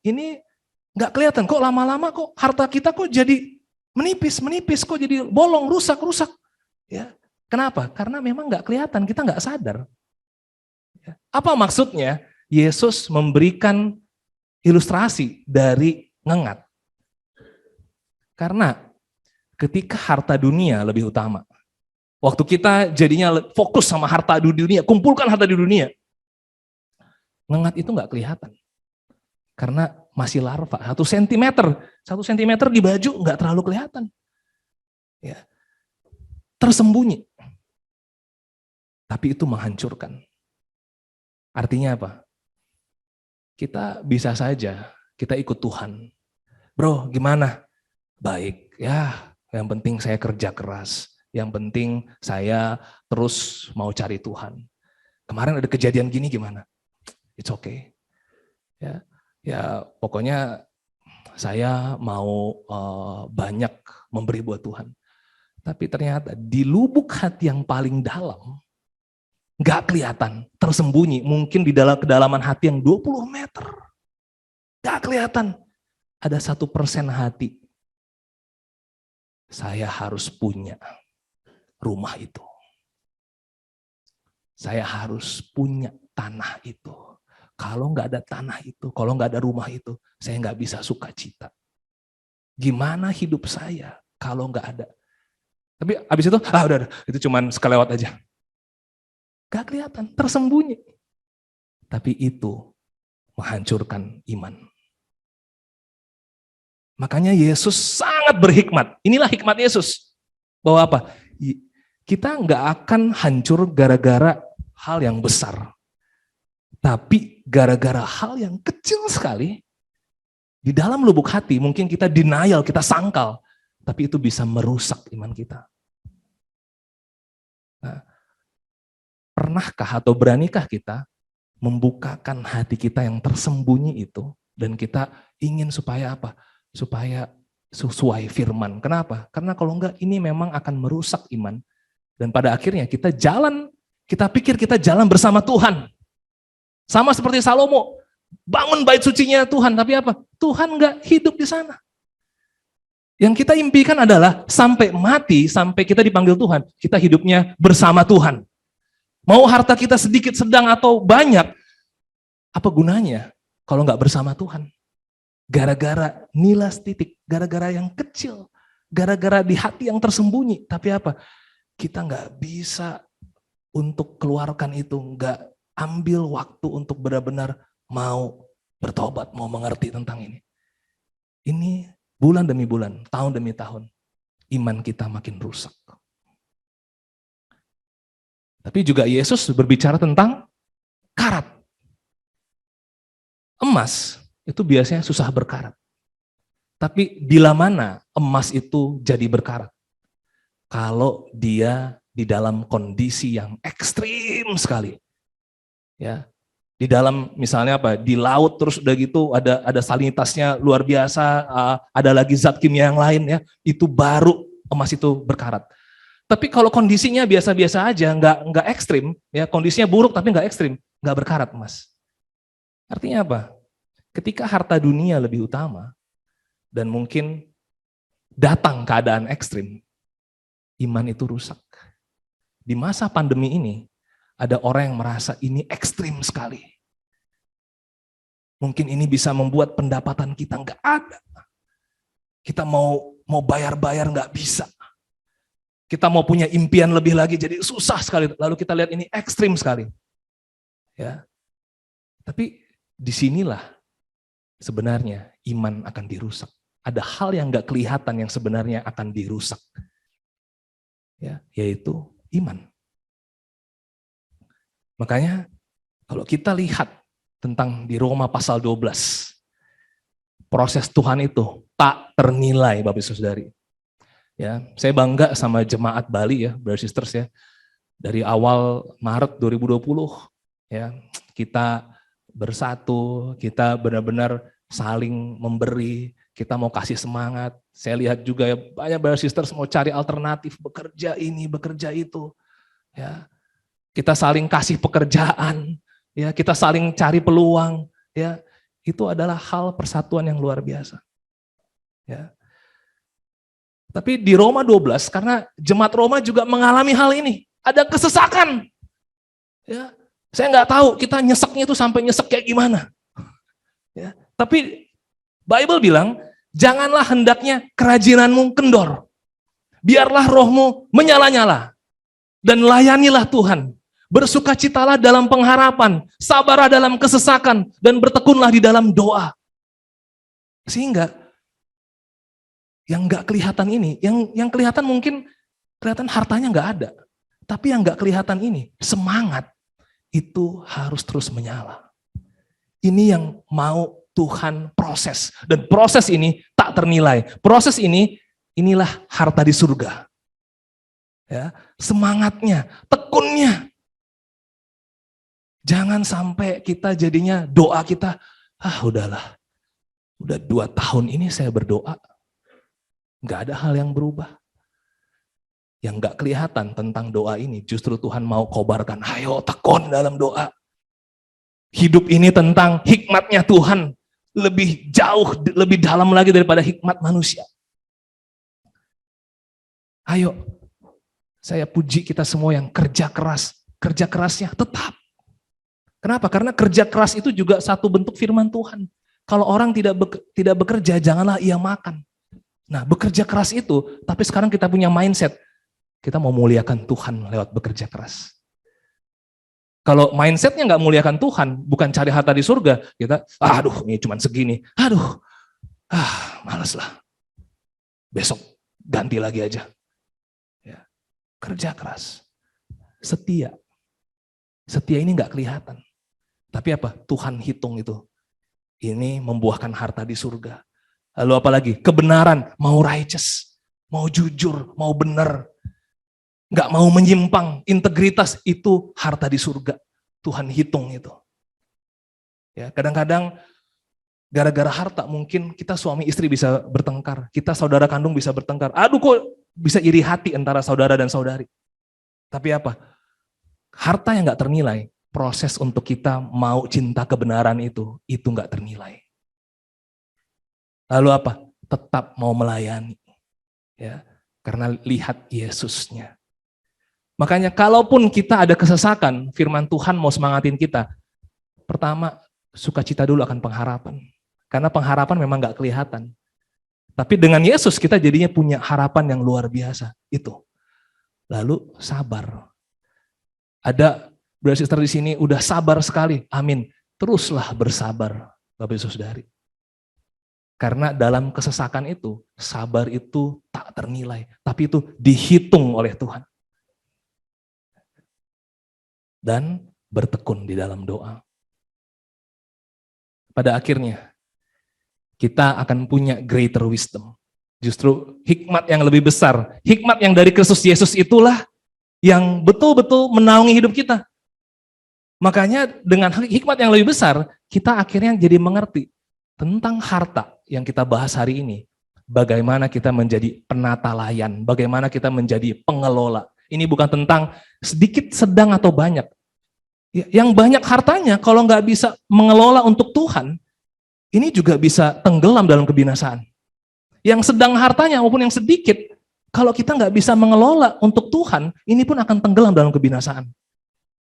nggak kelihatan. Kok lama-lama kok harta kita kok jadi menipis, kok jadi bolong, rusak. Ya. Kenapa? Karena memang nggak kelihatan, kita nggak sadar. Ya. Apa maksudnya? Yesus memberikan ilustrasi dari ngengat. Karena ketika harta dunia lebih utama, waktu kita jadinya fokus sama harta di dunia, kumpulkan harta di dunia, ngengat itu nggak kelihatan. Karena masih larva, 1 cm di baju nggak terlalu kelihatan. Ya. Tersembunyi. Tapi itu menghancurkan. Artinya apa? Kita bisa saja, kita ikut Tuhan. Bro, gimana? Baik, ya, yang penting saya kerja keras. Yang penting saya terus mau cari Tuhan. Kemarin ada kejadian gini gimana? It's okay. Ya, pokoknya saya mau banyak memberi buat Tuhan. Tapi ternyata di lubuk hati yang paling dalam, nggak kelihatan, tersembunyi, mungkin di dalam kedalaman hati yang 20 meter. Nggak kelihatan, ada 1% hati. Saya harus punya rumah itu. Saya harus punya tanah itu. Kalau nggak ada tanah itu, kalau nggak ada rumah itu, saya nggak bisa sukacita. Gimana hidup saya kalau nggak ada? Tapi abis itu, udah, itu cuman sekelewat aja. Gak kelihatan, tersembunyi. Tapi itu menghancurkan iman. Makanya Yesus sangat berhikmat. Inilah hikmat Yesus. Bahwa apa? Kita nggak akan hancur gara-gara hal yang besar. Tapi gara-gara hal yang kecil sekali, di dalam lubuk hati mungkin kita denial, kita sangkal. Tapi itu bisa merusak iman kita. Nah, pernahkah atau beranikah kita membukakan hati kita yang tersembunyi itu dan kita ingin supaya apa? Supaya sesuai firman. Kenapa? Karena kalau enggak ini memang akan merusak iman dan pada akhirnya kita pikir kita jalan bersama Tuhan. Sama seperti Salomo, bangun bait sucinya Tuhan, tapi apa? Tuhan enggak hidup di sana. Yang kita impikan adalah sampai mati, sampai kita dipanggil Tuhan, kita hidupnya bersama Tuhan. Mau harta kita sedikit, sedang, atau banyak, apa gunanya kalau nggak bersama Tuhan? Gara-gara nilas titik, gara-gara yang kecil, gara-gara di hati yang tersembunyi. Tapi apa? Kita nggak bisa untuk keluarkan itu, nggak ambil waktu untuk benar-benar mau bertobat, mau mengerti tentang ini. Ini bulan demi bulan, tahun demi tahun, iman kita makin rusak. Tapi juga Yesus berbicara tentang karat. Emas itu biasanya susah berkarat. Tapi bila mana emas itu jadi berkarat? Kalau dia di dalam kondisi yang ekstrim sekali. Ya. Di dalam misalnya apa? Di laut terus udah gitu ada salinitasnya luar biasa, ada lagi zat kimia yang lain ya. Itu baru emas itu berkarat. Tapi kalau kondisinya biasa-biasa aja, nggak ekstrim, ya kondisinya buruk tapi nggak ekstrim, nggak berkarat emas. Artinya apa? Ketika harta dunia lebih utama dan mungkin datang keadaan ekstrim, iman itu rusak. Di masa pandemi ini ada orang yang merasa ini ekstrim sekali. Mungkin ini bisa membuat pendapatan kita nggak ada. Kita mau bayar-bayar nggak bisa. Kita mau punya impian lebih lagi, jadi susah sekali. Lalu kita lihat ini ekstrim sekali. Ya. Tapi disinilah sebenarnya iman akan dirusak. Ada hal yang nggak kelihatan yang sebenarnya akan dirusak. ya, yaitu iman. Makanya kalau kita lihat tentang di Roma pasal 12, proses Tuhan itu tak ternilai, Bapak Ibu Saudari. Ya, saya bangga sama jemaat Bali ya, brothers sisters ya. Dari awal Maret 2020 ya, kita bersatu, kita benar-benar saling memberi, kita mau kasih semangat. Saya lihat juga ya, banyak brothers sisters mau cari alternatif, bekerja ini, bekerja itu. Ya, kita saling kasih pekerjaan, ya, kita saling cari peluang, ya. Itu adalah hal persatuan yang luar biasa. Ya. Tapi di Roma 12, karena jemaat Roma juga mengalami hal ini, ada kesesakan. Ya, saya nggak tahu kita nyeseknya itu sampai nyesek kayak gimana. Ya, tapi Bible bilang, janganlah hendaknya kerajinanmu kendor. Biarlah rohmu menyala-nyala. Dan layanilah Tuhan. Bersukacitalah dalam pengharapan, sabarlah dalam kesesakan, dan bertekunlah di dalam doa. Sehingga yang nggak kelihatan ini, yang kelihatan mungkin kelihatan hartanya nggak ada. Tapi yang nggak kelihatan ini, semangat itu harus terus menyala. Ini yang mau Tuhan proses. Dan proses ini tak ternilai. Proses ini, inilah harta di surga. Ya, semangatnya, tekunnya. Jangan sampai kita jadinya doa kita, udahlah. Udah 2 tahun ini saya berdoa. Nggak ada hal yang berubah. Yang nggak kelihatan tentang doa ini, justru Tuhan mau kobarkan, ayo tekun dalam doa. Hidup ini tentang hikmatnya Tuhan, lebih jauh, lebih dalam lagi daripada hikmat manusia. Ayo, saya puji kita semua yang kerja keras, kerja kerasnya tetap. Kenapa? Karena kerja keras itu juga satu bentuk firman Tuhan. Kalau orang tidak bekerja, janganlah ia makan. Nah, bekerja keras itu, tapi sekarang kita punya mindset, kita mau muliakan Tuhan lewat bekerja keras. Kalau mindsetnya nggak muliakan Tuhan, bukan cari harta di surga, kita, ini cuma segini, malas lah. Besok ganti lagi aja. Ya, kerja keras, setia. Setia ini nggak kelihatan. Tapi apa? Tuhan hitung itu. Ini membuahkan harta di surga. Lalu apa lagi? Kebenaran, mau righteous, mau jujur, mau benar. Nggak mau menyimpang, integritas itu harta di surga. Tuhan hitung itu. Ya, kadang-kadang gara-gara harta mungkin kita suami istri bisa bertengkar, kita saudara kandung bisa bertengkar. Kok bisa iri hati antara saudara dan saudari. Tapi apa? Harta yang nggak ternilai, proses untuk kita mau cinta kebenaran itu nggak ternilai. Lalu apa? Tetap mau melayani. Ya, karena lihat Yesusnya. Makanya kalaupun kita ada kesesakan, firman Tuhan mau semangatin kita. Pertama, sukacita dulu akan pengharapan. Karena pengharapan memang nggak kelihatan. Tapi dengan Yesus kita jadinya punya harapan yang luar biasa. Itu. Lalu sabar. Ada brother sister di sini udah sabar sekali. Amin. Teruslah bersabar, Bapak Ibu Saudari. Karena dalam kesesakan itu, sabar itu tak ternilai. Tapi itu dihitung oleh Tuhan. Dan bertekun di dalam doa. Pada akhirnya, kita akan punya greater wisdom. Justru hikmat yang lebih besar. Hikmat yang dari Kristus Yesus itulah yang betul-betul menaungi hidup kita. Makanya dengan hikmat yang lebih besar, kita akhirnya jadi mengerti tentang harta yang kita bahas hari ini. Bagaimana kita menjadi penata layan, bagaimana kita menjadi pengelola. Ini bukan tentang sedikit, sedang, atau banyak. Yang banyak hartanya, kalau nggak bisa mengelola untuk Tuhan, ini juga bisa tenggelam dalam kebinasaan. Yang sedang hartanya maupun yang sedikit, kalau kita nggak bisa mengelola untuk Tuhan, ini pun akan tenggelam dalam kebinasaan.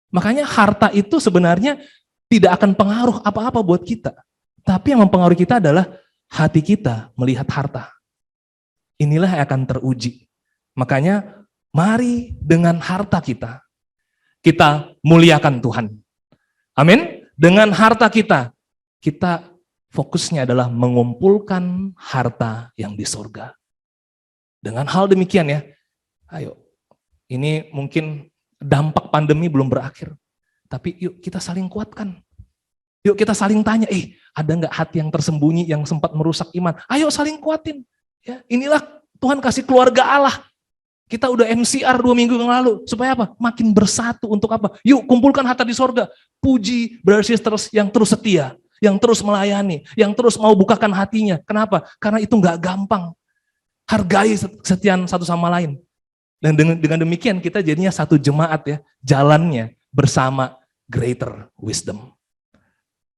Makanya harta itu sebenarnya tidak akan pengaruh apa-apa buat kita. Tapi yang mempengaruhi kita adalah hati kita melihat harta. Inilah yang akan teruji. Makanya mari dengan harta kita muliakan Tuhan. Amin. Dengan harta kita fokusnya adalah mengumpulkan harta yang di surga. Dengan hal demikian ya, ayo Ini mungkin dampak pandemi belum berakhir. Tapi yuk kita saling kuatkan. Yuk kita saling tanya, ada nggak hati yang tersembunyi yang sempat merusak iman? Ayo saling kuatin. Ya, inilah Tuhan kasih keluarga Allah. Kita udah MCR 2 minggu yang lalu. Supaya apa? Makin bersatu untuk apa? Yuk kumpulkan harta di sorga. Puji brothers sisters yang terus setia. Yang terus melayani. Yang terus mau bukakan hatinya. Kenapa? Karena itu nggak gampang. Hargai kesetiaan satu sama lain. Dan dengan demikian kita jadinya satu jemaat ya, jalannya bersama greater wisdom.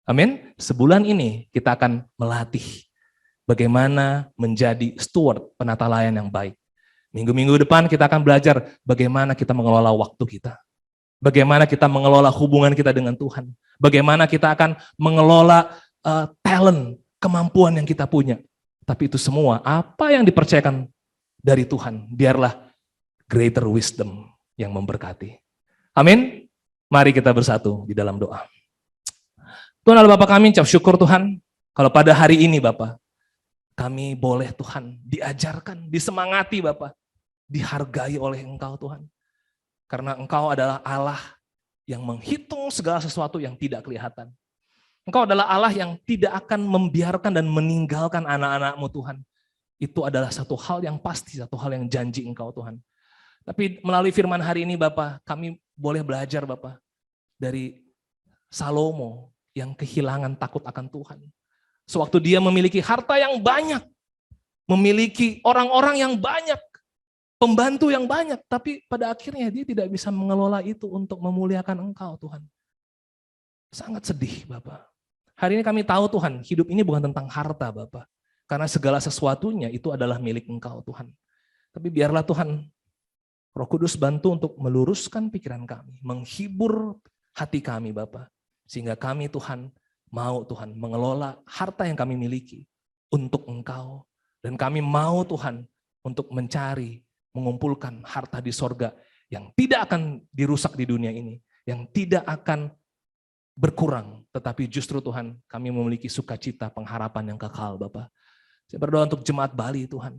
Amin. Sebulan ini kita akan melatih bagaimana menjadi steward penata layan yang baik. Minggu-minggu depan kita akan belajar bagaimana kita mengelola waktu kita. Bagaimana kita mengelola hubungan kita dengan Tuhan. Bagaimana kita akan mengelola talent, kemampuan yang kita punya. Tapi itu semua apa yang dipercayakan dari Tuhan, biarlah greater wisdom yang memberkati. Amin. Mari kita bersatu di dalam doa. Tuhan Allah Bapa kami, ucap syukur Tuhan, kalau pada hari ini Bapa, kami boleh Tuhan diajarkan, disemangati Bapa, dihargai oleh Engkau Tuhan. Karena Engkau adalah Allah yang menghitung segala sesuatu yang tidak kelihatan. Engkau adalah Allah yang tidak akan membiarkan dan meninggalkan anak-anak-Mu Tuhan. Itu adalah satu hal yang pasti, satu hal yang janji Engkau Tuhan. Tapi melalui firman hari ini Bapak, kami boleh belajar Bapak dari Salomo yang kehilangan takut akan Tuhan. Sewaktu dia memiliki harta yang banyak, memiliki orang-orang yang banyak, pembantu yang banyak, tapi pada akhirnya dia tidak bisa mengelola itu untuk memuliakan Engkau Tuhan. Sangat sedih Bapak. Hari ini kami tahu Tuhan, hidup ini bukan tentang harta Bapak. Karena segala sesuatunya itu adalah milik Engkau Tuhan. Tapi biarlah Tuhan, Roh Kudus bantu untuk meluruskan pikiran kami, menghibur hati kami Bapa, sehingga kami Tuhan mau Tuhan mengelola harta yang kami miliki untuk Engkau, dan kami mau Tuhan untuk mencari, mengumpulkan harta di sorga yang tidak akan dirusak di dunia ini, yang tidak akan berkurang, tetapi justru Tuhan kami memiliki sukacita pengharapan yang kekal Bapa. Saya berdoa untuk jemaat Bali Tuhan.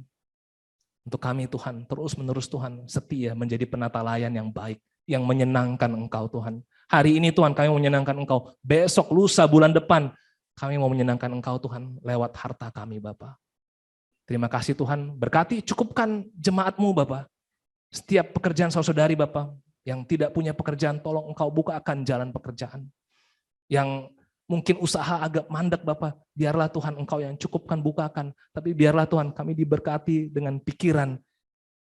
Untuk kami Tuhan, terus-menerus Tuhan setia menjadi penata layan yang baik, yang menyenangkan Engkau Tuhan. Hari ini Tuhan kami mau menyenangkan Engkau, besok, lusa, bulan depan kami mau menyenangkan Engkau Tuhan lewat harta kami Bapa. Terima kasih Tuhan, berkati, cukupkan jemaat-Mu Bapa. Setiap pekerjaan saudari Bapa, yang tidak punya pekerjaan tolong Engkau bukakan jalan pekerjaan. Yang mungkin usaha agak mandek Bapak, biarlah Tuhan Engkau yang cukupkan bukakan, tapi biarlah Tuhan kami diberkati dengan pikiran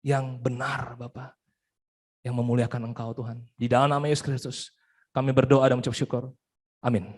yang benar Bapak, yang memuliakan Engkau Tuhan. Di dalam nama Yesus Kristus, kami berdoa dan mengucap syukur. Amin.